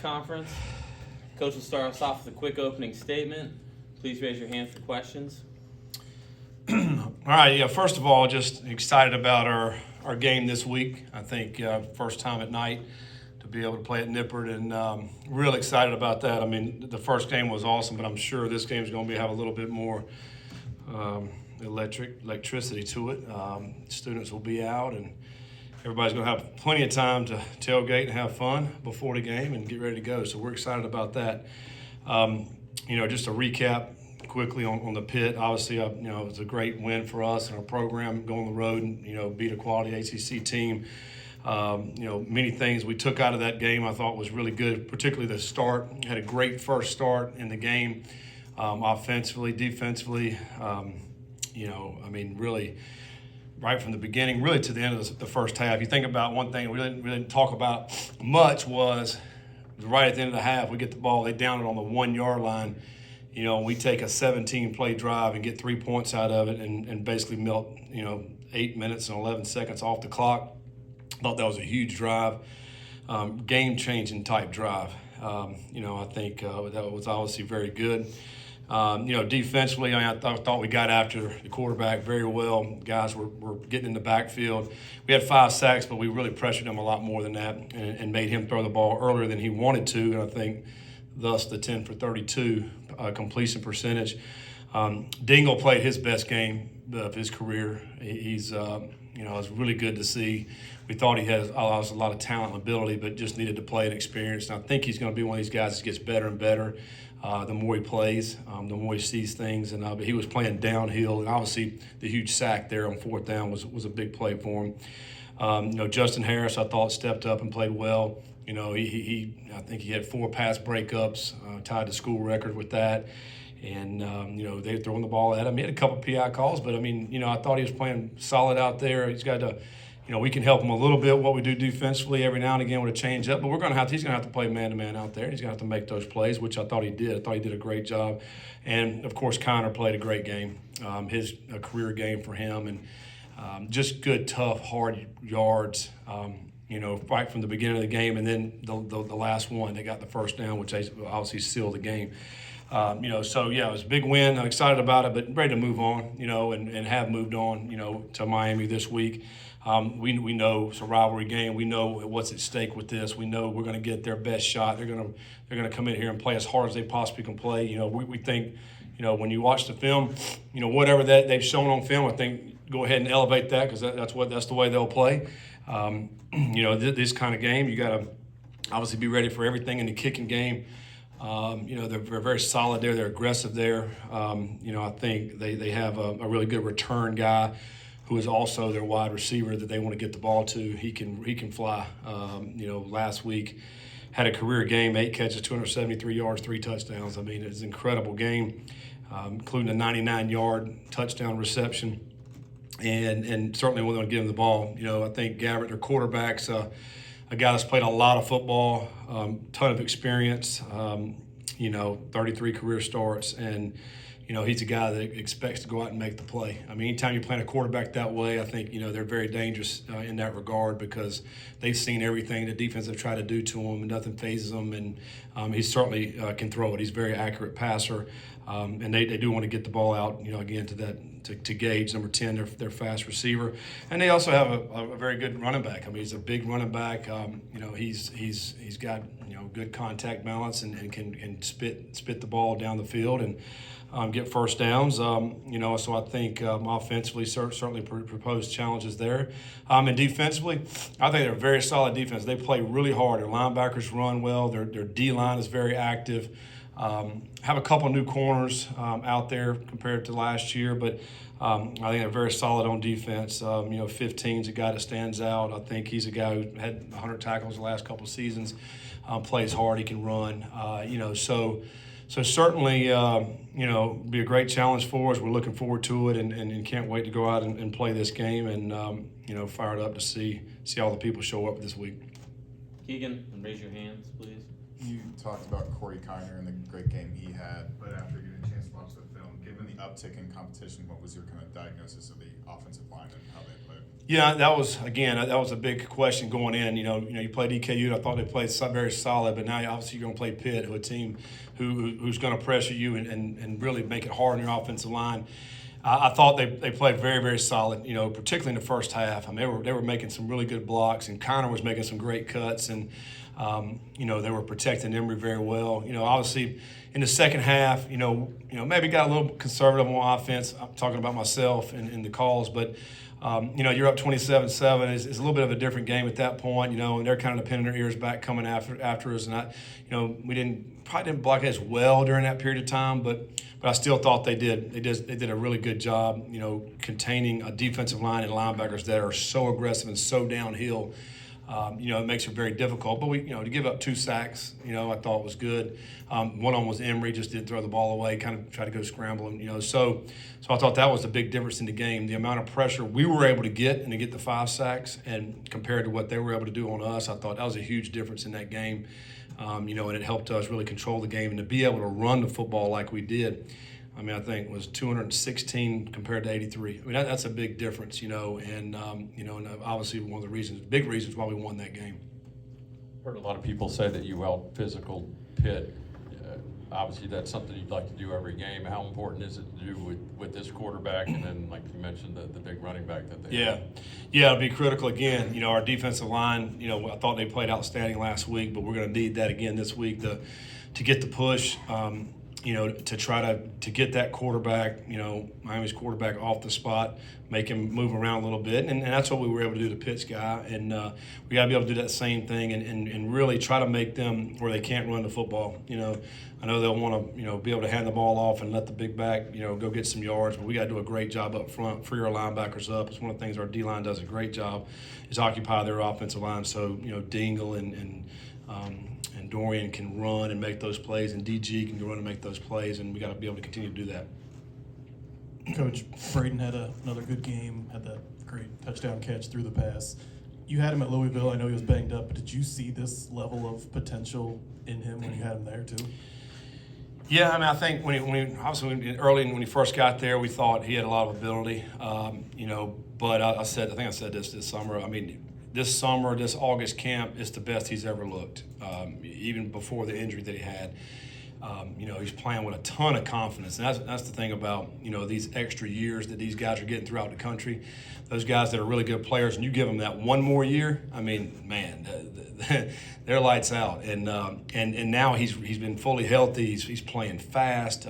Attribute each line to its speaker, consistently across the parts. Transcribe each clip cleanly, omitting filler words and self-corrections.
Speaker 1: Conference. Coach will start us off with a quick opening statement. Please raise your hand for questions.
Speaker 2: All right, yeah, first of all, just excited about our game this week. I think first time at night to be able to play at Nippert, and real excited about that. I mean, the first game was awesome, but I'm sure this game is going to have a little bit more electricity to it. Students will be out, and everybody's going to have plenty of time to tailgate and have fun before the game and get ready to go. So we're excited about that. Just to recap quickly on the pit, obviously, it was a great win for us and our program, go on the road and, beat a quality ACC team. Many things we took out of that game I thought was really good, particularly the start. Had a great first start in the game, offensively, defensively. Really right from the beginning, really to the end of the first half. You think about one thing we didn't talk about much was right at the end of the half, we get the ball, they down it on the 1 yard line. We take a 17-play drive and get 3 points out of it and basically melt, 8 minutes and 11 seconds off the clock. Thought that was a huge drive, game-changing type drive. I think that was obviously very good. Defensively, I thought we got after the quarterback very well. Guys were getting in the backfield. We had 5 sacks, but we really pressured him a lot more than that and made him throw the ball earlier than he wanted to, and I think thus the 10 for 32 completion percentage. Dingle played his best game of his career. It was really good to see. We thought he had a lot of talent and ability, but just needed to play and experience. And I think he's going to be one of these guys that gets better and better the more he plays, the more he sees things. And but he was playing downhill, and obviously the huge sack there on 4th down was a big play for him. Justin Harris, I thought, stepped up and played well. I think he had 4 pass breakups, tied the school record with that. And, they were throwing the ball at him. He had a couple PI calls, but, I thought he was playing solid out there. He's got to, we can help him a little bit what we do defensively every now and again with a change up, but he's going to have to play man-to-man out there. He's going to have to make those plays, which I thought he did. I thought he did a great job. And, of course, Connor played a great game, his career game for him, and just good, tough, hard yards. Right from the beginning of the game, and then the last one, they got the first down, which obviously sealed the game. It was a big win. I'm excited about it, but ready to move on, and have moved on, to Miami this week. We know it's a rivalry game. We know what's at stake with this. We know we're going to get their best shot. They're going to come in here and play as hard as they possibly can play. We think, when you watch the film, whatever that they've shown on film, I think go ahead and elevate that because that's the way they'll play. This kind of game, you got to obviously be ready for everything in the kicking game. They're very solid there. They're aggressive there. I think they have a really good return guy who is also their wide receiver that they want to get the ball to. He can fly. Last week had a career game, 8 catches, 273 yards, 3 touchdowns. It's an incredible game, including a 99-yard touchdown reception. And certainly we're going to give him the ball. I think Gabbert, their quarterback's a guy that's played a lot of football, ton of experience, 33 career starts, and he's a guy that expects to go out and make the play. Anytime you're playing a quarterback that way, I think they're very dangerous in that regard because they've seen everything the defense have tried to do to him, and nothing phases him. And he certainly can throw it. He's a very accurate passer, and they do want to get the ball out, again to Gage, number 10, their fast receiver, and they also have a very good running back. He's a big running back. He's got good contact balance and can spit the ball down the field and get first downs. So I think offensively certainly propose challenges there. And defensively, I think they're a very solid defense. They play really hard. Their linebackers run well. Their D-line is very active. Have a couple new corners out there compared to last year, but I think they're very solid on defense. 15's a guy that stands out. I think he's a guy who had 100 tackles the last couple of seasons, plays hard, he can run. So certainly, be a great challenge for us. We're looking forward to it and can't wait to go out and play this game and, fired up to see all the people show up this week.
Speaker 1: Keegan, raise your hands, please.
Speaker 3: You talked about Corey Kiner and the great game he had, but after getting a chance to watch the film, given the uptick in competition, what was your kind of diagnosis of the offensive line and how they played?
Speaker 2: Yeah, that was a big question going in. You played EKU. I thought they played very solid, but now obviously you're going to play Pitt, who a team who's going to pressure you and really make it hard on your offensive line. I thought they played very, very solid. Particularly in the first half. I mean, they were making some really good blocks, and Connor was making some great cuts, and they were protecting Emory very well. Obviously in the second half, maybe got a little conservative on offense. I'm talking about myself in the calls, but. You're up 27-7. It's a little bit of a different game at that point, and they're kind of pinning their ears back coming after us. And we probably didn't block as well during that period of time, but I still thought they did. They did a really good job, containing a defensive line and linebackers that are so aggressive and so downhill. It makes it very difficult. But to give up 2 sacks, I thought was good. One of them was Emory, just didn't throw the ball away, kind of tried to go scrambling. So I thought that was the big difference in the game. The amount of pressure we were able to get and to get the 5 sacks, and compared to what they were able to do on us, I thought that was a huge difference in that game. And it helped us really control the game and to be able to run the football like we did. I mean, I think it was 216 compared to 83. I mean, that's a big difference, and obviously one of the big reasons why we won that game.
Speaker 4: Heard a lot of people say that you out-physical Pitt. Obviously, that's something you'd like to do every game. How important is it to do with this quarterback, and then, like you mentioned, the big running back that they have?
Speaker 2: Yeah, it'll be critical again. Our defensive line, I thought they played outstanding last week, but we're going to need that again this week to get the push. To try to get that quarterback, Miami's quarterback off the spot, make him move around a little bit. And that's what we were able to do to Pitt's guy. And we got to be able to do that same thing and really try to make them where they can't run the football. I know they'll want to, be able to hand the ball off and let the big back, go get some yards. But we got to do a great job up front, free our linebackers up. It's one of the things our D-line does a great job is occupy their offensive line. So, Dingle and Dorian can run and make those plays, and DG can run and make those plays, and we got to be able to continue to do that.
Speaker 5: Coach, Braden had another good game, had that great touchdown catch through the pass. You had him at Louisville. I know he was banged up, but did you see this level of potential in him when you had him there too?
Speaker 2: Yeah, I mean, I think when he first got there, we thought he had a lot of ability, but I think I said this summer. I mean, this summer, this August camp is the best he's ever looked, even before the injury that he had. He's playing with a ton of confidence, and that's the thing about these extra years that these guys are getting throughout the country. Those guys that are really good players, and you give them that one more year, I mean, man, they're lights out. And now he's been fully healthy. He's playing fast.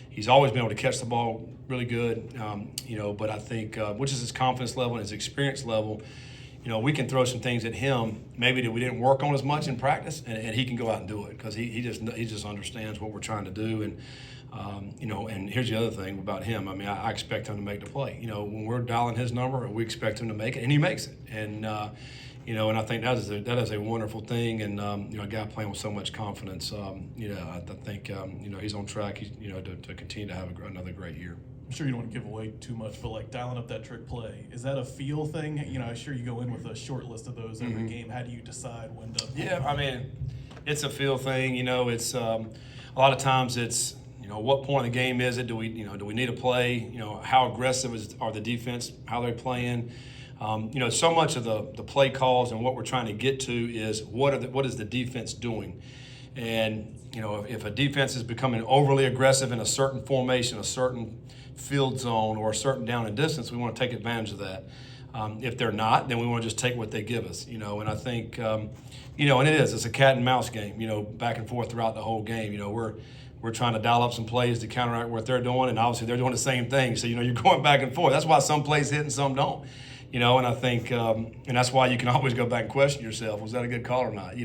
Speaker 2: He's always been able to catch the ball really good. But I think which is his confidence level and his experience level. We can throw some things at him maybe that we didn't work on as much in practice, and he can go out and do it because he just understands what we're trying to do. And and here's the other thing about him. I mean, I expect him to make the play. When we're dialing his number, we expect him to make it, and he makes it. And and I think that is a wonderful thing. And a guy playing with so much confidence. I think he's on track. To continue to have another great year.
Speaker 5: I'm sure you don't want to give away too much, but like dialing up that trick play, is that a feel thing? I'm sure you go in with a short list of those every game. How do you decide when to?
Speaker 2: Yeah, I mean, it's a feel thing. It's a lot of times it's what point in the game is it? Do we need a play? How aggressive are the defense? How they're playing? So much of the play calls and what we're trying to get to is what is the defense doing? And if a defense is becoming overly aggressive in a certain formation, a certain field zone, or a certain down and distance, we want to take advantage of that. If they're not, then we want to just take what they give us. And I think and it's a cat and mouse game. Back and forth throughout the whole game. We're trying to dial up some plays to counteract what they're doing, and obviously they're doing the same thing. So you're going back and forth. That's why some plays hit and some don't. And I think and that's why you can always go back and question yourself: was that a good call or not?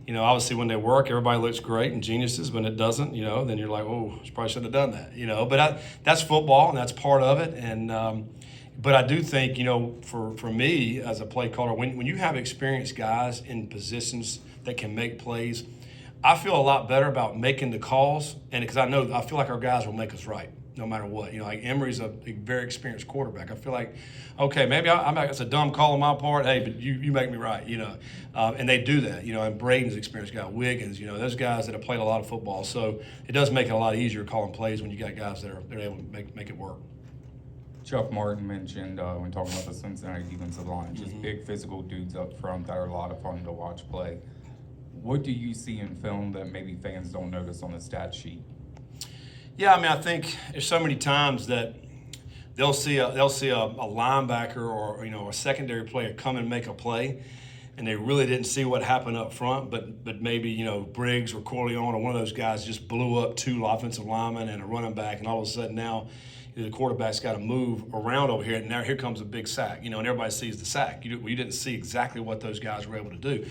Speaker 2: Obviously when they work, everybody looks great and geniuses. When it doesn't, then you're like, oh, I probably shouldn't have done that. But that's football, and that's part of it. And but I do think, for me as a play caller, when you have experienced guys in positions that can make plays, I feel a lot better about making the calls, and because I feel like our guys will make us right no matter what. Like Emory's a very experienced quarterback. I feel like, okay, maybe it's a dumb call on my part. Hey, but you make me right, and they do that. And Braden's an experienced guy, Wiggins, those guys that have played a lot of football. So it does make it a lot easier calling plays when you got guys that are able to make it work.
Speaker 6: Chuck Martin mentioned when talking about the Cincinnati defensive line, just big physical dudes up front that are a lot of fun to watch play. What do you see in film that maybe fans don't notice on the stat sheet?
Speaker 2: Yeah, I mean, I think there's so many times that they'll see a linebacker or a secondary player come and make a play, and they really didn't see what happened up front, but maybe Briggs or Corleone or one of those guys just blew up two offensive linemen and a running back, and all of a sudden now the quarterback's got to move around over here, and now here comes a big sack, and everybody sees the sack. You didn't see exactly what those guys were able to do.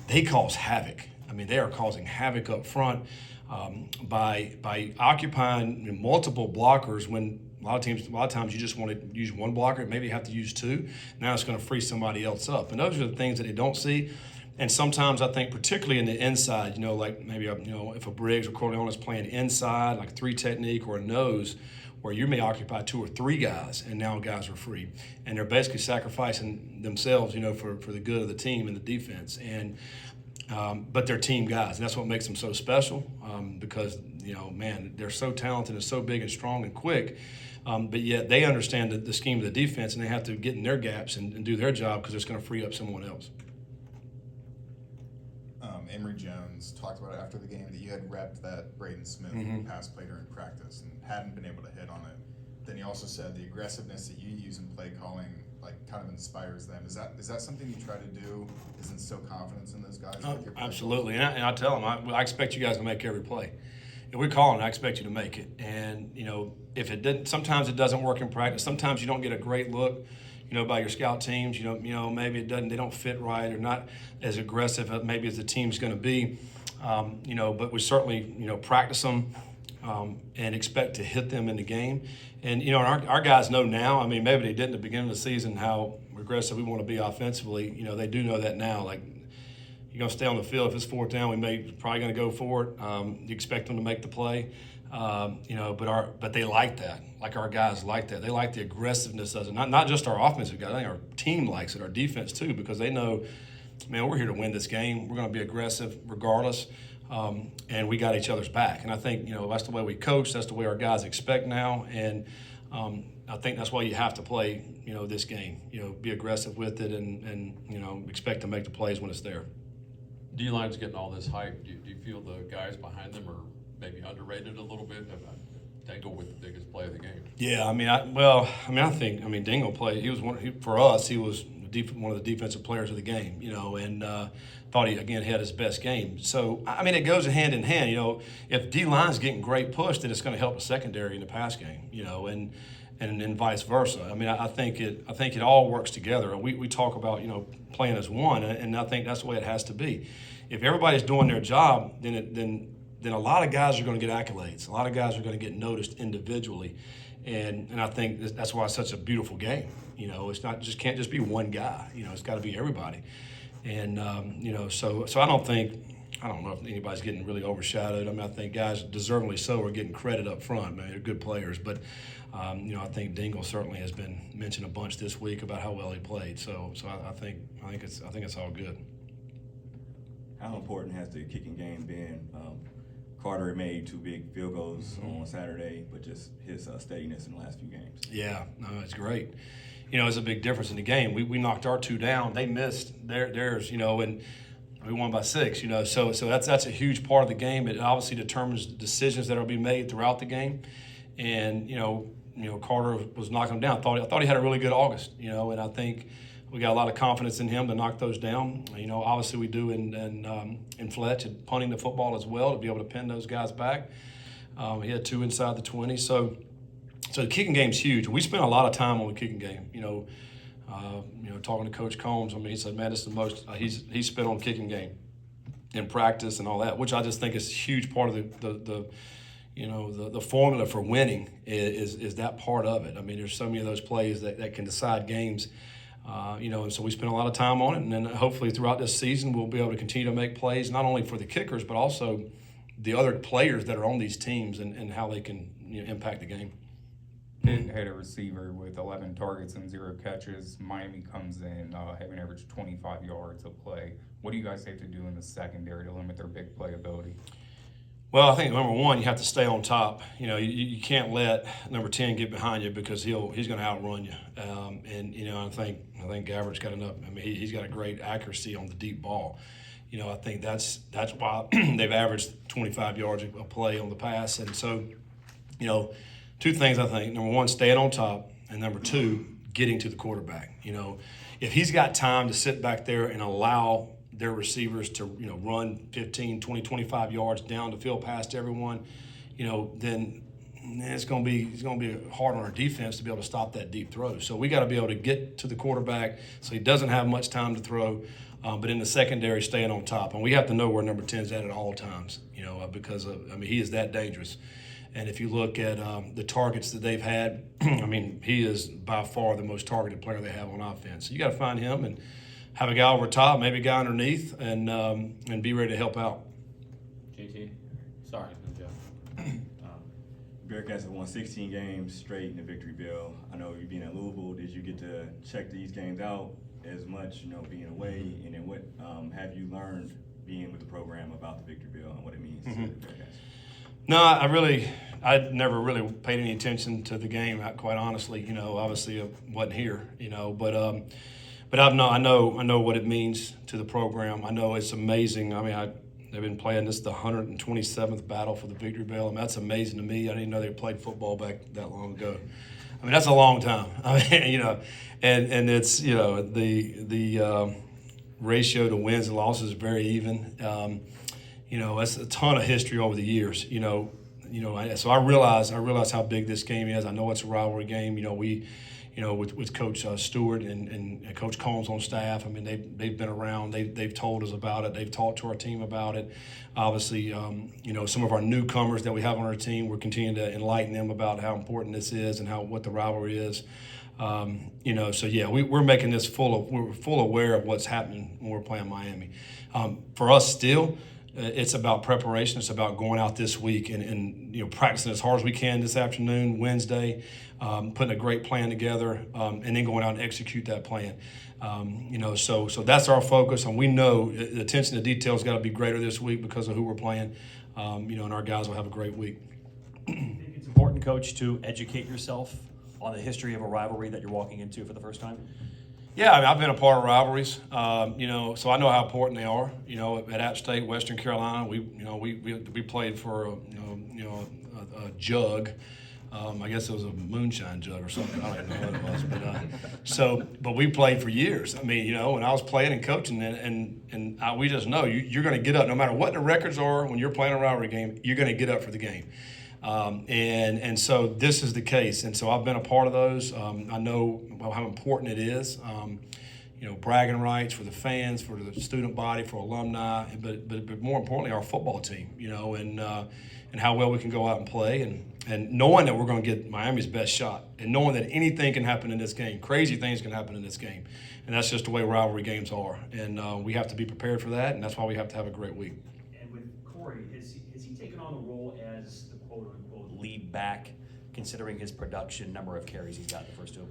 Speaker 2: They cause havoc. I mean, they are causing havoc up front by occupying multiple blockers when a lot of times you just want to use one blocker, maybe you have to use two. Now it's going to free somebody else up. And those are the things that they don't see. And sometimes I think particularly in the inside, like maybe, if a Briggs or Corleone is playing inside, like a three technique or a nose, where you may occupy two or three guys, and now guys are free. And they're basically sacrificing themselves, for the good of the team and the defense. And but they're team guys, and that's what makes them so special because, they're so talented and so big and strong and quick, but yet they understand the scheme of the defense, and they have to get in their gaps and do their job because it's going to free up someone else.
Speaker 3: Emory Jones talked about it after the game that you had repped that Braden Smith pass play during practice and hadn't been able to hit on it. Then he also said the aggressiveness that you use in play calling kind of inspires them. Is that something you try to do? Is instill confidence in those guys?
Speaker 2: Absolutely, and I tell them I expect you guys to make every play. If we're calling, I expect you to make it. And if it didn't, sometimes it doesn't work in practice. Sometimes you don't get a great look, by your scout teams. Maybe it doesn't. They don't fit right or not as aggressive maybe as the team's going to be. But we certainly practice them and expect to hit them in the game. And our guys know now. I mean, maybe they didn't at the beginning of the season how aggressive we want to be offensively. They do know that now. Like, you're going to stay on the field. If it's fourth down, probably going to go for it. You expect them to make the play, but they like that. Like, our guys like that. They like the aggressiveness of it. Not just our offensive guys. I think our team likes it. Our defense too, because they know, man, we're here to win this game. We're going to be aggressive regardless, and we got each other's back. And I think that's the way we coach. That's the way our guys expect now. And I think that's why you have to play this game. Be aggressive with it and expect to make the plays when it's there.
Speaker 4: D-line's getting all this hype. Do you feel the guys behind them are maybe underrated a little bit? Dingle with the biggest play of the game.
Speaker 2: Yeah, I think Dingle played. He was for us. He was one of the defensive players of the game. And thought he again had his best game. So it goes hand in hand. If D-line's getting great push, then it's going to help the secondary in the pass game. And then vice versa. I think it all works together. We talk about playing as one, and I think that's the way it has to be. If everybody's doing their job, then a lot of guys are going to get accolades. A lot of guys are going to get noticed individually, and I think that's why it's such a beautiful game. Can't just be one guy. It's got to be everybody, and so I don't know if anybody's getting really overshadowed. I think guys deservingly so are getting credit up front. They're good players, but I think Dingle certainly has been mentioned a bunch this week about how well he played. So I think it's all good.
Speaker 7: How important has the kicking game been? Carter made 2 big field goals on Saturday, but just his steadiness in the last few games. Yeah,
Speaker 2: no, it's great. It's a big difference in the game. We knocked our 2 down. They missed theirs, and we won by 6, So that's a huge part of the game. It obviously determines decisions that will be made throughout the game. And, Carter was knocking them down. I thought he had a really good August, and I think we got a lot of confidence in him to knock those down. Obviously we do in Fletch and punting the football as well to be able to pin those guys back. He had 2 inside the 20. So the kicking game's huge. We spent a lot of time on the kicking game. Talking to Coach Combs, he said, man, this is the most he's spent on the kicking game in practice and all that, which I just think is a huge part of the formula for winning is that part of it. There's so many of those plays that can decide games. And so we spent a lot of time on it, and then hopefully throughout this season we'll be able to continue to make plays not only for the kickers but also the other players that are on these teams and how they can impact the game.
Speaker 6: Pitt had a receiver with 11 targets and 0 catches. Miami comes in having averaged 25 yards of play. What do you guys have to do in the secondary to limit their big playability?
Speaker 2: Well, I think number one, you have to stay on top. You know, you can't let number 10 get behind you because he's going to outrun you. And you know, I think Gabbard's got enough. I mean, he's got a great accuracy on the deep ball. You know, I think that's why they've averaged 25 yards a play on the pass. And so, you know, two things I think. Number one, staying on top, and number two, getting to the quarterback. You know, if he's got time to sit back there and allow their receivers to, you know, run 15, 20, 25 yards down the field past everyone, you know, then it's going to be hard on our defense to be able to stop that deep throw. So we got to be able to get to the quarterback so he doesn't have much time to throw, but in the secondary, staying on top. And we have to know where number 10 is at all times, you know, because he is that dangerous. And if you look at the targets that they've had, I mean, he is by far the most targeted player they have on offense. So you got to find him and have a guy over top, maybe a guy underneath, and be ready to help out.
Speaker 1: JT, sorry, Joe.
Speaker 7: Bearcats have won 16 games straight in the Victory Bell. I know you being at Louisville, did you get to check these games out as much, you know, being away? And then what have you learned being with the program about the Victory Bell and what it means to the Bearcats?
Speaker 2: No, I never really paid any attention to the game, quite honestly. You know, obviously I wasn't here, you know, but I know what it means to the program. I know it's amazing. I mean, they've been playing this the 127th battle for the Victory Bell. I mean, that's amazing to me. I didn't know they played football back that long ago. I mean, that's a long time. I mean, you know, and it's, you know, the ratio to wins and losses is very even. You know, that's a ton of history over the years. You know, so I realize how big this game is. I know it's a rivalry game. You know, with Coach Stewart and Coach Combs on staff. I mean, they've been around. They've told us about it. They've talked to our team about it. Obviously, you know, some of our newcomers that we have on our team, we're continuing to enlighten them about how important this is and what the rivalry is. You know, so yeah, we're making this we're full aware of what's happening when we're playing Miami. For us, still. It's about preparation. It's about going out this week and you know, practicing as hard as we can this afternoon, Wednesday, putting a great plan together, and then going out and execute that plan. You know, so that's our focus, and we know the attention to detail has got to be greater this week because of who we're playing. You know, and our guys will have a great week.
Speaker 8: I think it's important, Coach, to educate yourself on the history of a rivalry that you're walking into for the first time.
Speaker 2: Yeah, I mean, I've been a part of rivalries, you know, so I know how important they are. You know, at App State, Western Carolina, we played for a jug. I guess it was a moonshine jug or something. I don't even know what it was, but we played for years. I mean, you know, when I was playing and coaching, and we just know you're going to get up no matter what the records are. When you're playing a rivalry game, you're going to get up for the game. And so this is the case, and so I've been a part of those. I know how important it is. You know, bragging rights for the fans, for the student body, for alumni, but more importantly, our football team. You know, and how well we can go out and play, and knowing that we're going to get Miami's best shot, and knowing that anything can happen in this game, crazy things can happen in this game, and that's just the way rivalry games are, and we have to be prepared for that, and that's why we have to have a great week.
Speaker 8: And with Corey, has he taken on the role as the quote-unquote lead back, considering his production, number of carries he's got in the first two?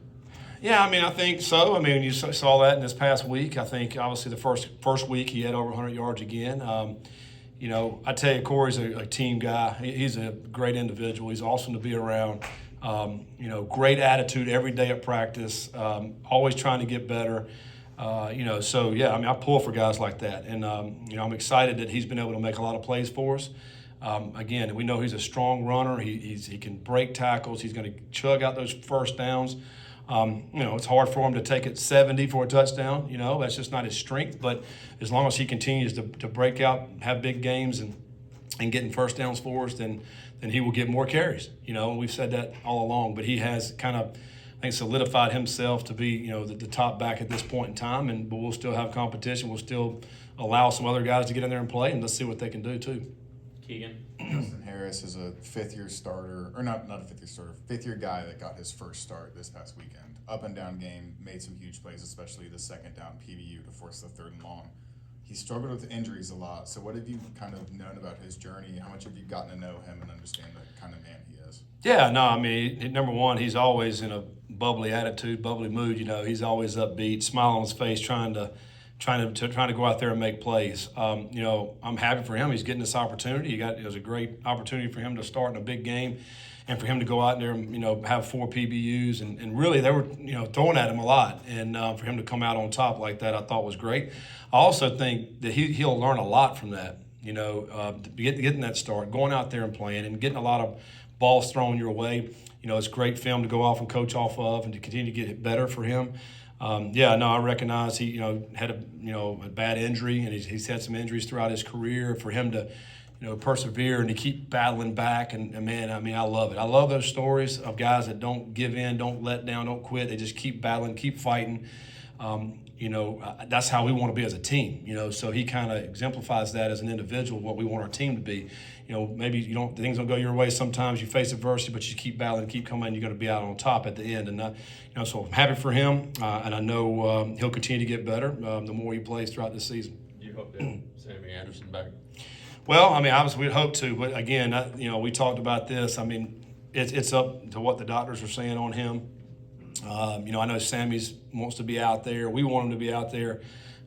Speaker 2: Yeah, I mean, I think so. I mean, you saw that in this past week. I think, obviously, the first week he had over 100 yards again. You know, I tell you, Corey's a team guy. He's a great individual. He's awesome to be around. You know, great attitude every day at practice, always trying to get better. You know, so, yeah, I mean, I pull for guys like that. And, you know, I'm excited that he's been able to make a lot of plays for us. Again, we know he's a strong runner. He can break tackles. He's going to chug out those first downs. You know, it's hard for him to take it 70 for a touchdown. You know, that's just not his strength. But as long as he continues to break out, have big games, and getting first downs for us, then he will get more carries. You know, and we've said that all along. But he has kind of, I think, solidified himself to be, you know, the top back at this point in time. But we'll still have competition. We'll still allow some other guys to get in there and play, and let's see what they can do too.
Speaker 1: Keegan.
Speaker 3: Justin Harris is a fifth-year starter, or not a fifth-year starter, fifth-year guy that got his first start this past weekend. Up and down game, made some huge plays, especially the second down PBU to force the third and long. He struggled with injuries a lot. So what have you kind of known about his journey? How much have you gotten to know him and understand the kind of man he is?
Speaker 2: Yeah, no, I mean, number one, he's always in a bubbly attitude, bubbly mood. You know, he's always upbeat, smile on his face, trying trying to go out there and make plays. You know, I'm happy for him. He's getting this opportunity. It was a great opportunity for him to start in a big game, and for him to go out there and, you know, have 4 PBUs, and really they were, you know, throwing at him a lot, and for him to come out on top like that, I thought was great. I also think that he'll learn a lot from that. You know, getting that start, going out there and playing, and getting a lot of balls thrown your way. You know, it's great film to go off and coach off of, and to continue to get it better for him. I recognize he, you know, had a bad injury, and he's had some injuries throughout his career. For him to, you know, persevere and to keep battling back, and man, I mean, I love it. I love those stories of guys that don't give in, don't let down, don't quit. They just keep battling, keep fighting. You know, that's how we want to be as a team, you know, so he kind of exemplifies that as an individual, what we want our team to be. You know, maybe things don't go your way sometimes, you face adversity, but you keep battling, keep coming, you're going to be out on top at the end. And, you know, so I'm happy for him, and I know he'll continue to get better the more he plays throughout this season.
Speaker 4: You hope to have Sammy Anderson back?
Speaker 2: Well, I mean, obviously we'd hope to, but again, you know, we talked about this. I mean, it's up to what the doctors are saying on him. You know, I know Sammy's wants to be out there. We want him to be out there.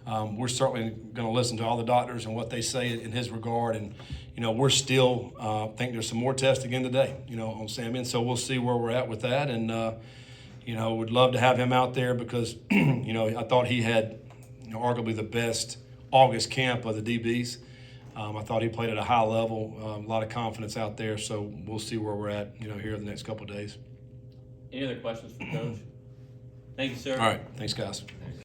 Speaker 2: We're certainly going to listen to all the doctors and what they say in his regard. And, you know, we're still think there's some more tests again today, you know, on Sammy. And so we'll see where we're at with that. And, you know, would love to have him out there because, you know, I thought he had, you know, arguably the best August camp of the DBs. I thought he played at a high level, a lot of confidence out there. So we'll see where we're at, you know, here in the next couple of days.
Speaker 1: Any other questions for Coach? Thank you, sir.
Speaker 2: All right. Thanks, guys.